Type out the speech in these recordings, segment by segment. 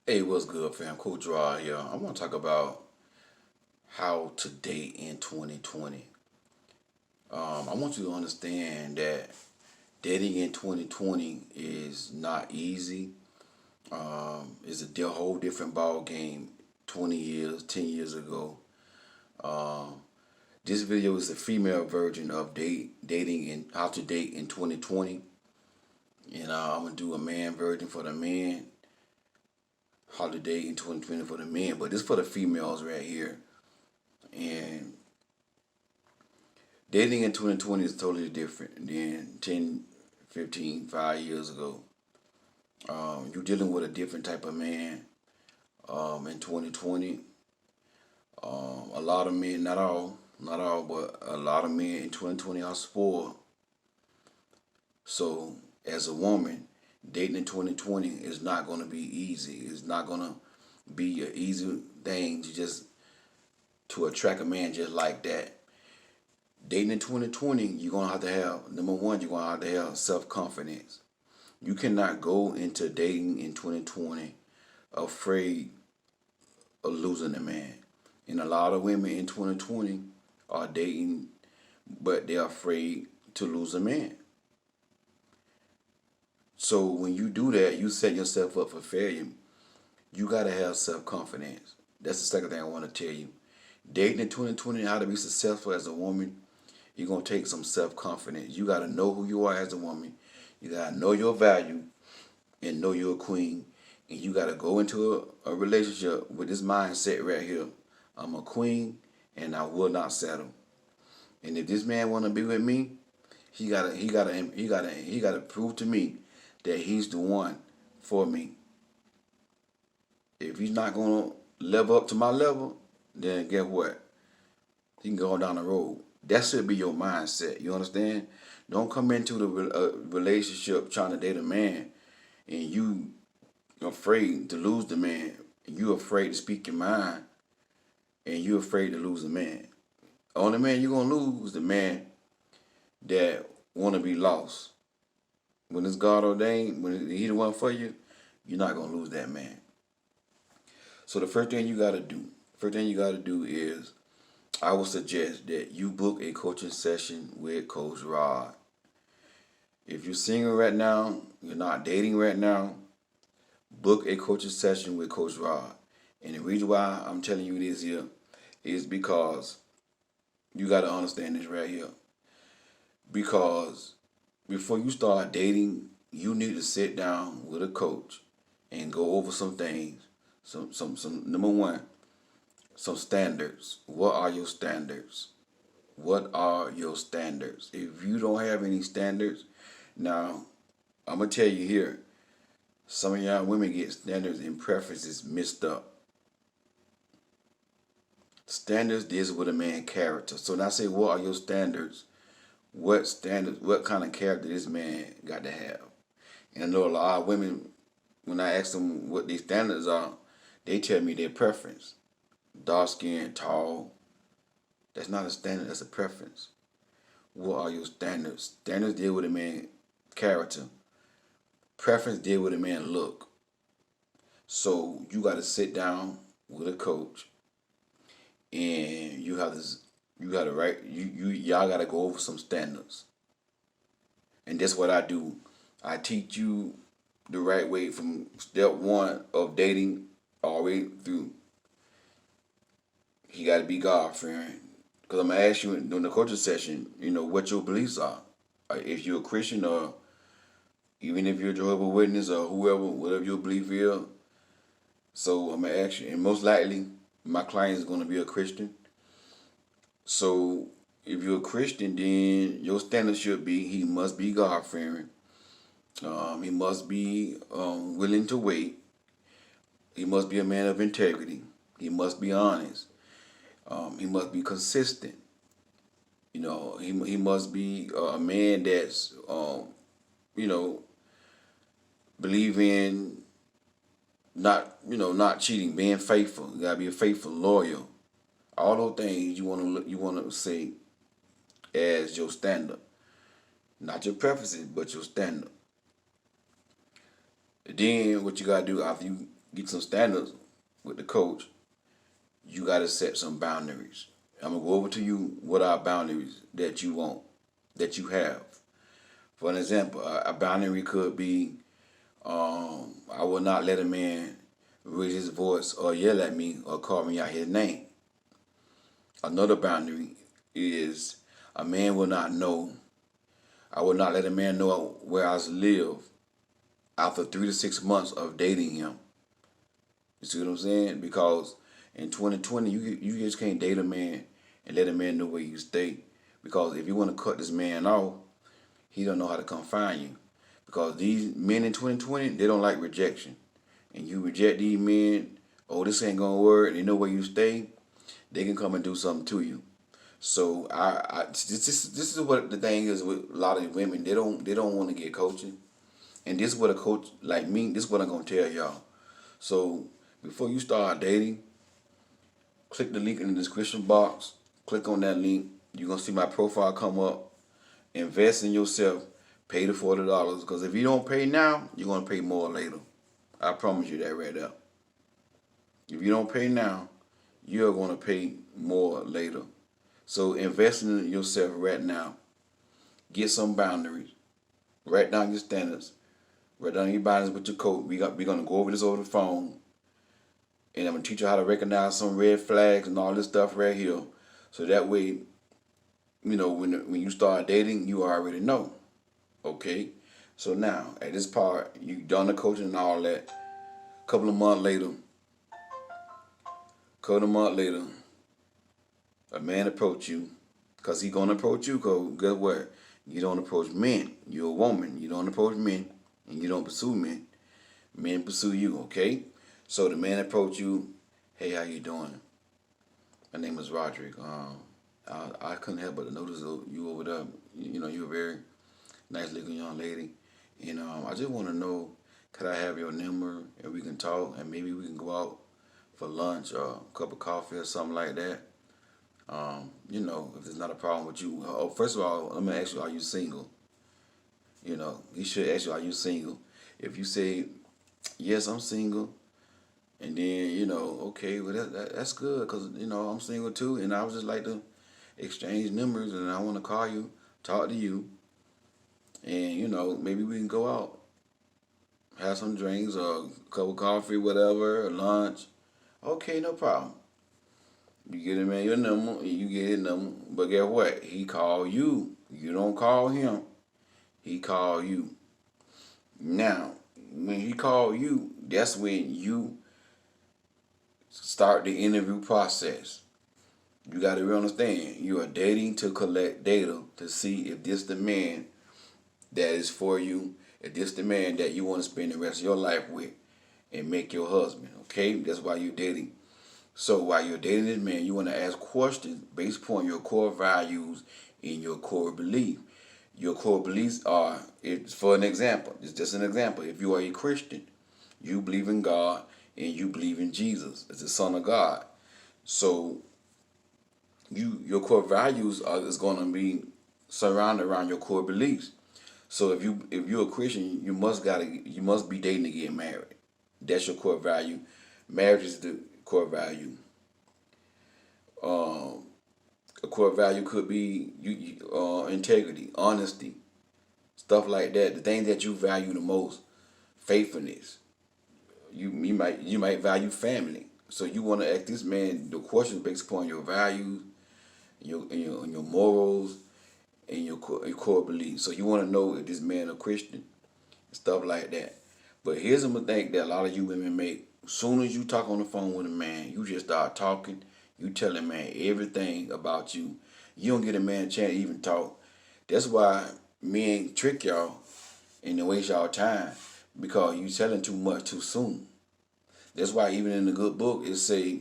Hey, what's good, fam? Coach Rod here. I want to talk about how to date in 2020. I want you to understand that dating in 2020 is not easy. It's a whole different ball game 20 years, 10 years ago. Um, this video is the female version of dating and how to date in 2020. And I'm going to do a man version for the men, how to date in 2020 for the men. But this for the females right here. And dating in 2020 is totally different than 10, 15, 5 years ago. You're dealing with a different type of man in 2020. A lot of men, not all, but a lot of men in 2020 are spoiled. So, as a woman, dating in 2020 is not going to be easy. It's not going to be an easy thing to attract a man just like that. Dating in 2020, you're going to have to have, number one, you're going to have to have self confidence. You cannot go into dating in 2020 afraid of losing a man. And a lot of women in 2020 are dating, but they're afraid to lose a man. So when you do that, you set yourself up for failure. You got to have self confidence. That's the second thing I want to tell you. Dating in 2020, how to be successful as a woman, you're going to take some self confidence. You got to know who you are as a woman. You got to know your value and know you're a queen. And you got to go into a relationship with this mindset right here. I'm a queen and I will not settle. And if this man want to be with me, he gotta prove to me that he's the one for me. If he's not gonna level up to my level, then guess what? He can go down the road. That should be your mindset. You understand? Don't come into the relationship trying to date a man and you afraid to lose the man, and you afraid to speak your mind, and you afraid to lose the man. Only man you're gonna lose is the man that wanna be lost. When it's God ordained, when he the one for you, you're not gonna lose that man. So the first thing you gotta do is I would suggest that you book a coaching session with Coach Rod. If you're single right now, you're not dating right now, book a coaching session with Coach Rod. And the reason why I'm telling you this here is because you got to understand this right here. Because before you start dating, you need to sit down with a coach and go over some things. Some number one, some standards. What are your standards? What are your standards? If you don't have any standards, now I'm gonna tell you here, some of y'all women get standards and preferences mixed up. Standards deals with a man's character. So now I say, what are your standards? What standards? What kind of character this man got to have? And I know a lot of women, when I ask them what these standards are, they tell me their preference. Dark skin, tall. That's not a standard. That's a preference. What are your standards? Standards deal with a man's character. Preference deal with a man's look. So you got to sit down with a coach, and you have to write. Y'all got to go over some standards. And that's what I do. I teach you the right way from step one of dating all the way through. You got to be God fearing. Because I'm going to ask you during the coaching session, what your beliefs are. If you're a Christian or even if you're a Jehovah's Witness or whoever, whatever your belief is. So I'm going to ask you, and most likely my client is going to be a Christian. So if you're a Christian, then your standard should be he must be God fearing. He must be willing to wait. He must be a man of integrity. He must be honest. He must be consistent. He must be a man that's you know believe in not cheating, being faithful. You gotta be a faithful, loyal. All those things you wanna say as your standard, not your preferences, but your standard. Then what you gotta do after you get some standards with the coach, you got to set some boundaries. I'm gonna go over to you what are boundaries that you want, that you have. For an example, a boundary could be, I will not let a man raise his voice or yell at me or call me out his name. Another boundary is a man will not know. I will not let a man know where I live after 3 to 6 months of dating him. You see what I'm saying? Because in 2020, you just can't date a man and let a man know where you stay. Because if you want to cut this man off, he don't know how to come find you. Because these men in 2020, they don't like rejection. And you reject these men, oh, this ain't gonna work, they know where you stay, they can come and do something to you. So this is what the thing is with a lot of women. They don't want to get coaching. And this is what a coach like me, this is what I'm gonna tell y'all. So before you start dating, click the link in the description box. Click on that link. You're gonna see my profile come up. Invest in yourself. Pay the $40. Because if you don't pay now, you're gonna pay more later. I promise you that right there. If you don't pay now, you're gonna pay more later. So invest in yourself right now. Get some boundaries. Write down your standards. Write down your boundaries with your coach. We're gonna go over this over the phone. And I'm gonna teach you how to recognize some red flags and all this stuff right here. So that way, when you start dating, you already know. Okay? So now, at this part, you done the coaching and all that. Couple of months later, a man approach you. Because he going to approach you, because guess what? You don't approach men. You're a woman. You don't approach men. And you don't pursue men. Men pursue you, okay? So the man approach you. Hey, how you doing? My name is Roderick. I couldn't help but to notice you over there. You're a very nice looking young lady. And I just want to know, could I have your number and we can talk and maybe we can go out for lunch or a cup of coffee or something like that. If there's not a problem with you. First of all, let me ask you, are you single? He should ask you, are you single? If you say, yes, I'm single, and then, okay, well, that's good because, I'm single too, and I would just like to exchange numbers, and I want to call you, talk to you, and, maybe we can go out, have some drinks or a cup of coffee, whatever, or lunch. Okay, no problem. You get him your number, you get his number, but guess what? He call you. You don't call him. He call you. Now, when he call you, that's when you start the interview process. You got to really understand, you are dating to collect data to see if this the man that is for you, if this the man that you want to spend the rest of your life with and make your husband, okay? That's why you're dating. So while you're dating this man, you want to ask questions based upon your core values and your core belief. Your core beliefs are, for an example, it's just an example. If you are a Christian, you believe in God and you believe in Jesus as the Son of God. So your core values is going to be surrounded around your core beliefs. So if you're a Christian, you must be dating to get married. That's your core value. Marriage is the core value. A core value could be integrity, honesty, stuff like that. The thing that you value the most, faithfulness. You might value family. So you want to ask this man the questions based upon your values, your morals, and your core beliefs. So you want to know if this man a Christian, stuff like that. But here's a mistake that a lot of you women make. As soon as you talk on the phone with a man, you just start talking. You tell a man everything about you. You don't get a man a chance to even talk. That's why men trick y'all and they waste y'all time because you telling too much too soon. That's why even in the good book it say,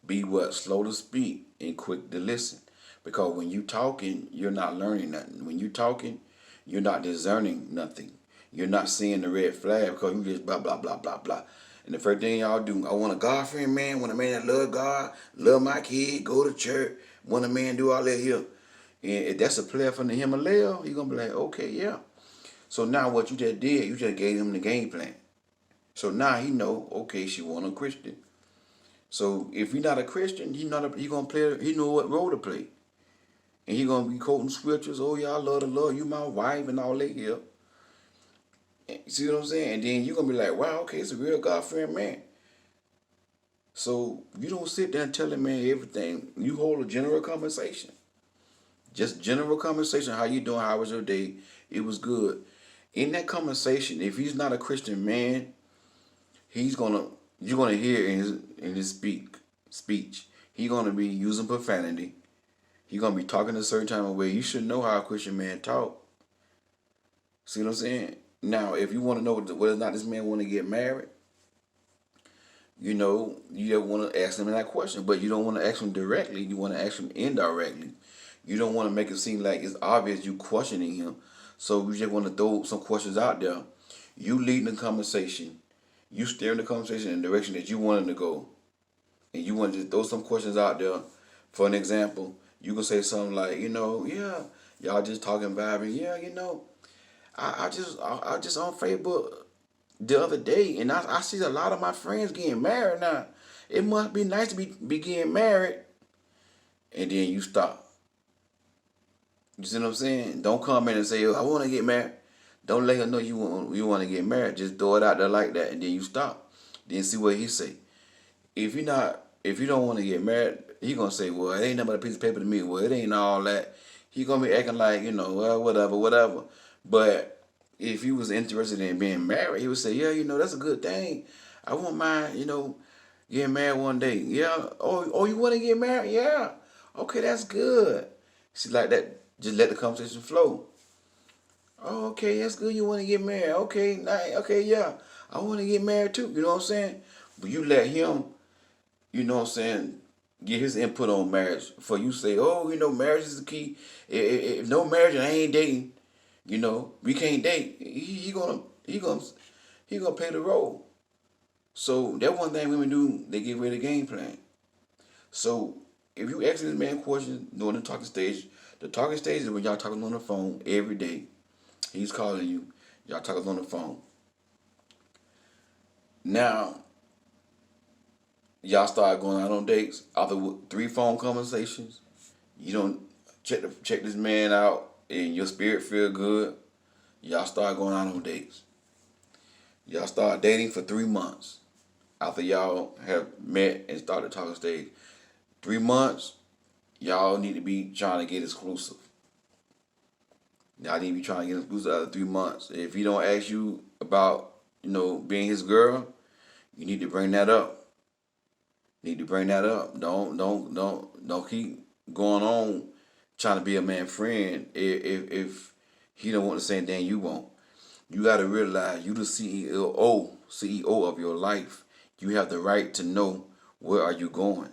be what? Slow to speak and quick to listen. Because when you talking, you're not learning nothing. When you talking, you're not discerning nothing. You're not seeing the red flag because you just blah, blah, blah, blah, blah. And the first thing y'all do, I want a God-fearing man, want a man that love God, love my kid, go to church, want a man do all that here. And if that's a player from the Himalaya, you're going to be like, okay, yeah. So now what you just did, you just gave him the game plan. So now he know, okay, she want a Christian. So if you're not a Christian, he gonna play. He know what role to play, and he gonna be quoting scriptures. Oh yeah, I love the Lord. You my wife and all that here. You see what I'm saying? And then you gonna be like, wow, okay, it's a real God fearing man. So you don't sit there and tell him man everything. You hold a general conversation. Just general conversation. How you doing? How was your day? It was good. In that conversation, if he's not a Christian man, he's gonna you're gonna hear in his speech. He's gonna be using profanity. He's gonna be talking a certain type of way. You should know how a Christian man talk. See what I'm saying? Now, if you want to know whether or not this man want to get married, you don't want to ask him that question, but you don't want to ask him directly. You want to ask him indirectly. You don't want to make it seem like it's obvious you questioning him. So you just want to throw some questions out there. You leading the conversation. You steering the conversation in the direction that you want him to go. And you want to just throw some questions out there. For an example, you can say something like, yeah, y'all just talking vibing. Yeah, I just on Facebook the other day, and I see a lot of my friends getting married now. It must be nice to be getting married, and then you stop. You see what I'm saying? Don't come in and say, "Oh, I want to get married." Don't let her know you want to get married. Just throw it out there like that, and then you stop. Then see what he say. If you don't want to get married, he gonna say, "Well, it ain't nothing but a piece of paper to me." Well, it ain't all that. He gonna be acting like well, whatever. But if he was interested in being married, he would say, "Yeah, that's a good thing. I won't mind, getting married one day. Yeah. Oh, you want to get married? Yeah. Okay, that's good." See, like that. Just let the conversation flow. Oh, okay, that's good. You want to get married? Okay, nice. Okay, yeah. I want to get married too. You know what I'm saying? But you let him, get his input on marriage. For you say, oh, marriage is the key. If no marriage, I ain't dating. We can't date. He gonna play the role. So that one thing women do, they get rid of the game plan. So if you ask this man questions during the talking stage is when y'all talking on the phone every day. He's calling you. Y'all talking on the phone. Now, y'all start going out on dates after 3 phone conversations. You don't check this man out, and your spirit feel good. Y'all start going out on dates. Y'all start dating for 3 months after y'all have met and started talking stage. 3 months, y'all need to be trying to get exclusive. Y'all need to be trying to get exclusive after 3 months. If he don't ask you about, being his girl, you need to bring that up. Need to bring that up. Don't keep going on trying to be a man friend if he don't want the same thing you want. You got to realize you the CEO of your life. You have the right to know where are you going.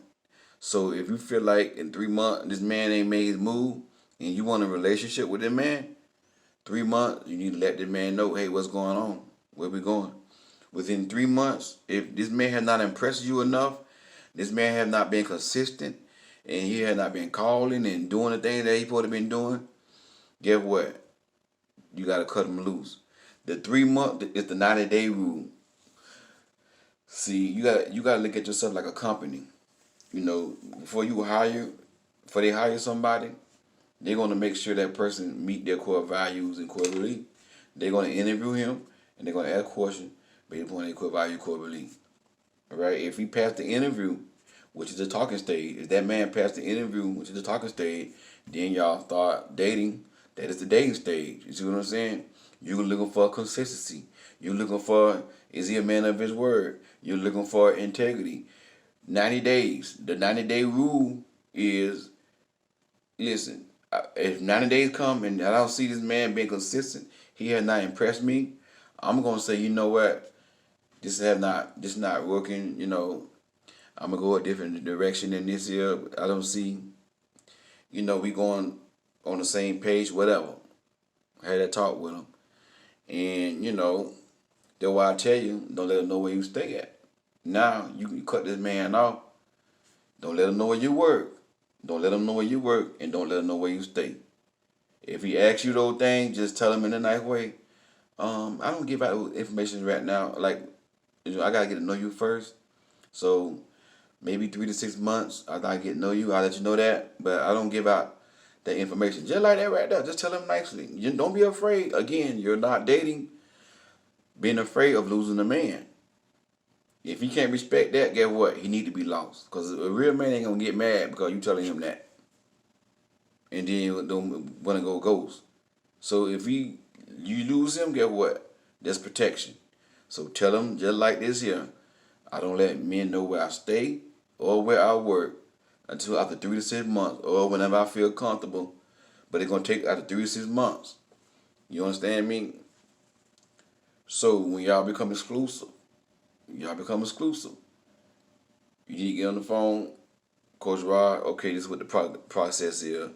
So if you feel like in 3 months this man ain't made his move and you want a relationship with that man, 3 months you need to let the man know, hey, what's going on? Where we going? Within 3 months, if this man has not impressed you enough, this man has not been consistent, and he has not been calling and doing the things that he supposed to been doing, guess what? You gotta cut him loose. The 3 month is the 90-day rule. See, you gotta look at yourself like a company. Before they hire somebody, they're gonna make sure that person meet their core values and core belief. They're gonna interview him and they're gonna ask questions based upon their core value, core belief. All right. If he passed the interview, which is the talking stage, if that man passed the interview, which is the talking stage, then y'all start dating. That is the dating stage. You see what I'm saying? You're looking for consistency. You're looking for, is he a man of his word? You're looking for integrity. 90 days. The 90-day rule is, listen, if 90 days come and I don't see this man being consistent, he has not impressed me, I'm going to say, you know what? This not working, I'm gonna go a different direction than this here. I don't see, we going on the same page, whatever. I had that talk with him. And, that's why I tell you, don't let him know where you stay at. Now, you cut this man off. Don't let him know where you work. Don't let him know where you work, and don't let him know where you stay. If he asks you those things, just tell him in a nice way. I don't give out information right now. Like, I gotta get to know you first. So maybe 3 to 6 months after I get to know you, I'll let you know that. But I don't give out that information just like that right there. Just tell him nicely. You don't be afraid. Again, you're not dating, being afraid of losing a man. If he can't respect that, guess what? He need to be lost. Because a real man ain't gonna get mad because you telling him that, and then you don't want to go ghost. So if you lose him, guess what? That's protection. So tell him just like this here. I don't let men know where I stay or where I work until after 3 to 6 months or whenever I feel comfortable. But it's gonna take after 3 to 6 months. You understand me? So when y'all become exclusive. You need to get on the phone, Coach Rod. Okay, this is what the process is.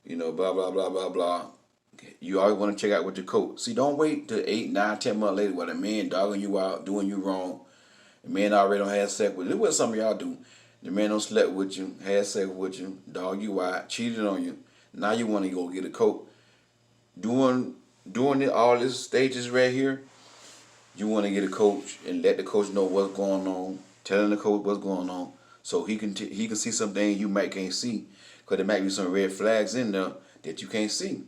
Blah blah blah blah blah. You always want to check out with your coach. See, don't wait till 8, 9, 10 months later while the man dogging you out, doing you wrong. The man already don't have sex with you. Look what some of y'all do. The man don't slept with you, had sex with you, dog you out, cheated on you. Now you want to go get a coach. Doing all these stages right here, you want to get a coach and let the coach know what's going on, telling the coach what's going on, so he can see something you might can't see, because there might be some red flags in there that you can't see.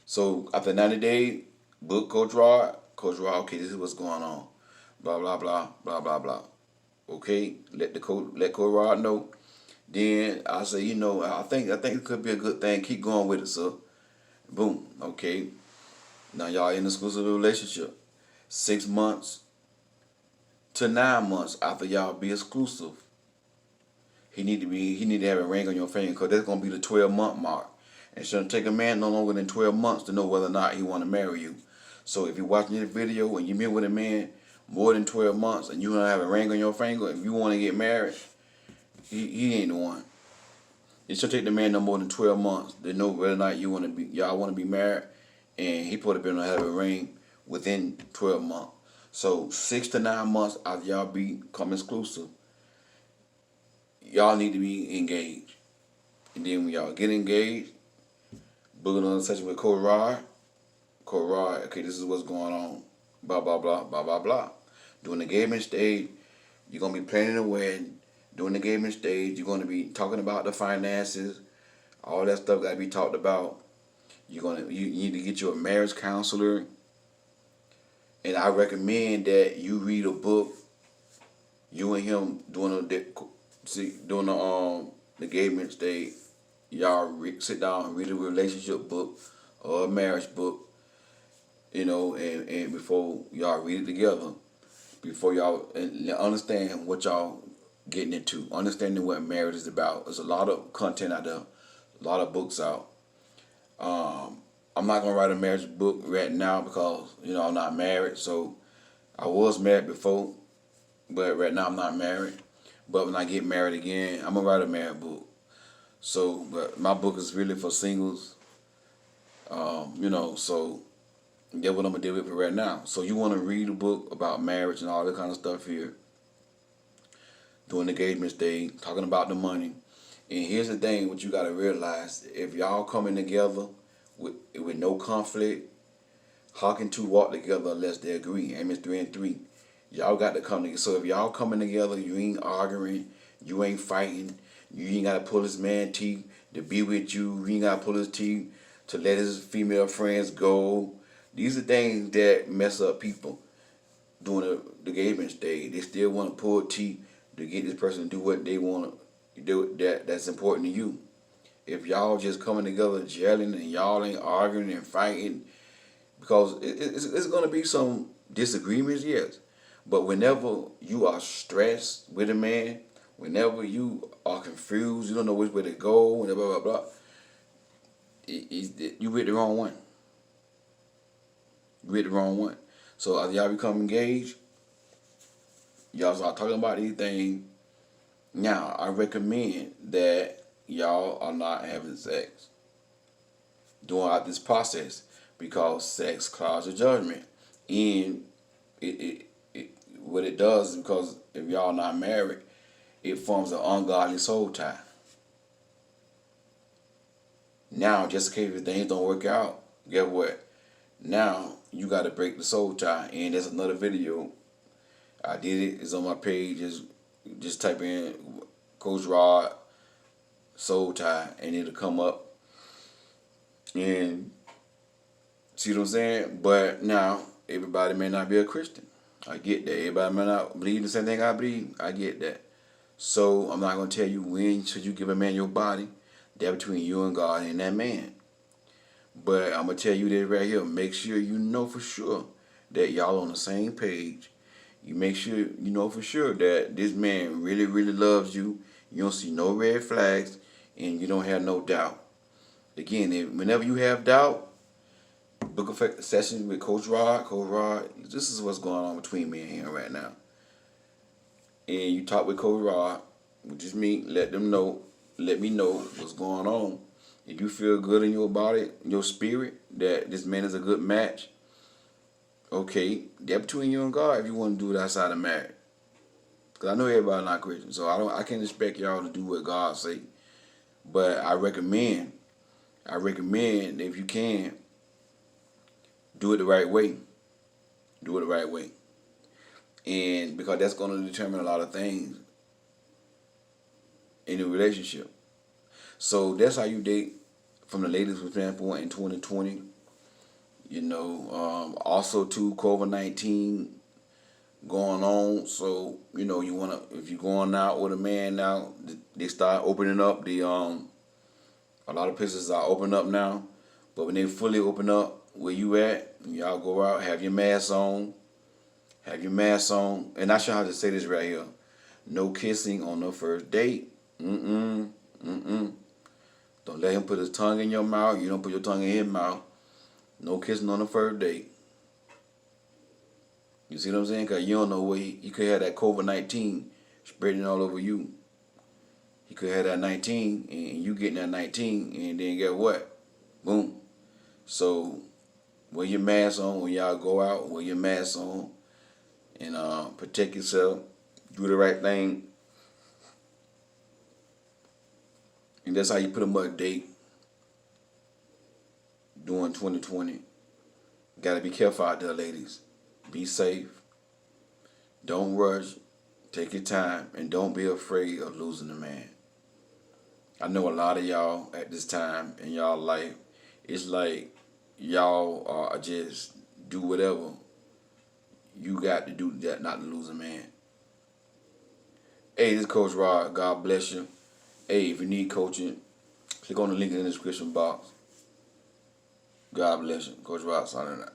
So after 90 days, book Coach Rod. Coach Rod, okay, this is what's going on. Blah blah blah blah blah blah. Okay, let Coach Rod know. Then I say, I think it could be a good thing. Keep going with it, sir. Boom. Okay. Now y'all in an exclusive relationship. 6 months to 9 months after y'all be exclusive, he need to have a ring on your finger, because that's gonna be the 12-month mark. And it shouldn't take a man no longer than 12 months to know whether or not he want to marry you. So if you're watching this video and you meet with a man more than 12 months and you don't have a ring on your finger, if you want to get married, he ain't the one. It should take the man no more than 12 months to know whether or not y'all want to be married, and he probably been to have a ring within 12 months. So 6 to 9 months after y'all become exclusive, y'all need to be engaged. And then when y'all get engaged, book another session with Coach Rod. Coach Rod, okay, this is what's going on. Blah blah blah blah blah blah. During the engagement stage, you're gonna be planning a wedding. During the engagement stage, you're gonna be talking about the finances. All that stuff gotta be talked about. You need to get you a marriage counselor. And I recommend that you read a book. You and him during the engagement stage, y'all sit down and read a relationship book or a marriage book, and before y'all read it together, before y'all and understand what y'all getting into, understanding what marriage is about. There's a lot of content out there, a lot of books out. I'm not gonna write a marriage book right now because I'm not married. So I was married before, but right now I'm not married. But when I get married again, I'm gonna write a marriage book. So, but my book is really for singles. So that's what I'm gonna deal with right now. So you want to read a book about marriage and all that kind of stuff here. Doing the engagement stage, talking about the money. And here's the thing, what you gotta realize: if y'all coming together with no conflict, how can two walk together unless they agree? Amos 3:3. Y'all got to come together. So if y'all coming together, you ain't arguing, you ain't fighting, you ain't gotta pull this man teeth to be with you. You ain't gotta pull his teeth to let his female friends go. These are things that mess up people during the engagement stage. They still want to pull teeth to get this person to do what they want to do. That's important to you. If y'all just coming together gelling and y'all ain't arguing and fighting, because it's going to be some disagreements, yes. But whenever you are stressed with a man, whenever you are confused, you don't know which way to go, and blah, blah, blah, you with the wrong one. You with the wrong one. So as y'all become engaged, y'all start talking about these things. Now, I recommend that y'all are not having sex during this process, because sex clouds your judgment. And what it does is, because if y'all not married, it forms an ungodly soul tie. Now, just in case if things don't work out, guess what? Now, you got to break the soul tie. And there's another video. I did it. It's on my page. Just type in Coach Rod soul tie, and it'll come up. And see what I'm saying? But now, everybody may not be a Christian. I get that. Everybody may not believe the same thing I believe. I get that. So I'm not going to tell you when should you give a man your body. That between you and God and that man. But I'm going to tell you this right here. Make sure you know for sure that y'all on the same page. You make sure you know for sure that this man really, really loves you. You don't see no red flags, and you don't have no doubt. Again, whenever you have doubt, book a session with Coach Rod. Coach Rod, this is what's going on between me and him right now. And you talk with Coach Rod, which is me. Let me know what's going on. If you feel good in your body, your spirit, that this man is a good match, okay, that between you and God. If you want to do it outside of marriage, because I know everybody not Christian, so I can't expect y'all to do what God say. But I recommend if you can, do it the right way. Do it the right way. And because that's going to determine a lot of things in a relationship. So that's how you date from the ladies' standpoint in 2020. You know, also too, COVID-19 going on. So, you know, you want to, if you're going out with a man now, they start opening up a lot of places are opening up now. But when they fully open up, where you at, y'all go out, have your mask on. And I should have to say this right here. No kissing on the first date. Don't let him put his tongue in your mouth. You don't put your tongue in his mouth. No kissing on the first date. You see what I'm saying? Because you don't know where he could have that COVID-19 spreading all over you. He could have that 19, and you getting that 19, and then get what? Boom. So, wear your mask on when y'all go out. Wear your mask on. And protect yourself. Do the right thing. And that's how you put them on a date during 2020. Got to be careful out there, ladies. Be safe. Don't rush. Take your time. And don't be afraid of losing a man. I know a lot of y'all at this time in y'all life, it's like y'all are just do whatever you got to do that not to lose a man. Hey, this is Coach Rod. God bless you. Hey, if you need coaching, click on the link in the description box. God bless you. Coach Rod signing out.